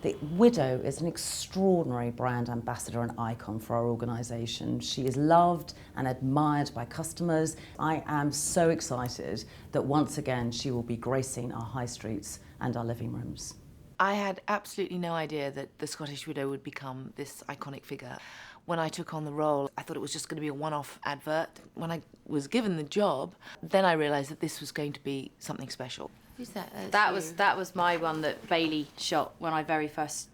The Widow is an extraordinary brand ambassador and icon for our organisation. She is loved and admired by customers. I am so excited that once again she will be gracing our high streets and our living rooms. I had absolutely no idea that the Scottish Widow would become this iconic figure. When I took on the role, I thought it was just going to be a one-off advert. When I was given the job, then I realised that this was going to be something special. Who's that? That was my one that Bailey shot when I very first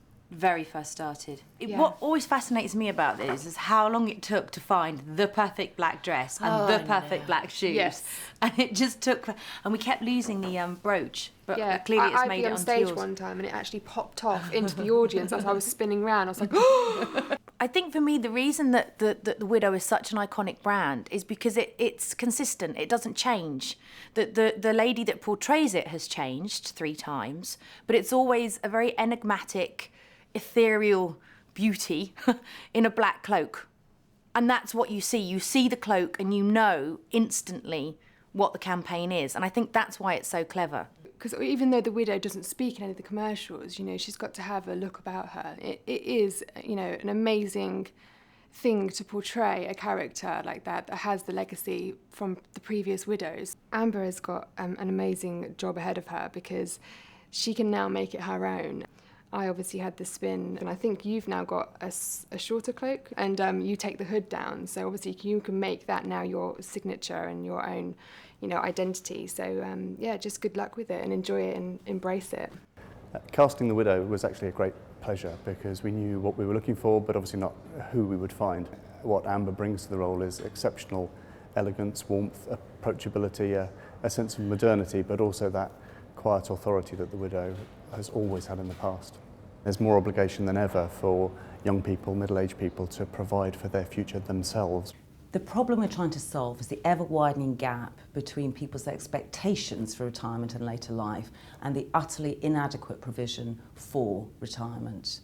started. What always fascinates me about this is how long it took to find the perfect black dress and the perfect black shoes. Yes. And it just took, and we kept losing the brooch, but clearly it's made it onto yours. I'd be on stage one time and it actually popped off into the audience as I was spinning around. I was like, oh! I think for me the reason that the Widow is such an iconic brand is because it's consistent, it doesn't change. The lady that portrays it has changed 3 times, but it's always a very enigmatic, ethereal beauty in a black cloak. And that's what you see. You see the cloak and you know instantly what the campaign is. And I think that's why it's so clever. Because even though the Widow doesn't speak in any of the commercials, you know, she's got to have a look about her. It is, you know, an amazing thing to portray a character like that has the legacy from the previous widows. Amber has got an amazing job ahead of her because she can now make it her own. I obviously had the spin, and I think you've now got a shorter cloak, and you take the hood down, so obviously you can make that now your signature and your own, you know, identity. So yeah, just good luck with it and enjoy it and embrace it. Casting the Widow was actually a great pleasure because we knew what we were looking for, but obviously not who we would find. What Amber brings to the role is exceptional elegance, warmth, approachability, a sense of modernity, but also that quiet authority that the Widow has always had in the past. There's more obligation than ever for young people, middle-aged people, to provide for their future themselves. The problem we're trying to solve is the ever-widening gap between people's expectations for retirement and later life and the utterly inadequate provision for retirement.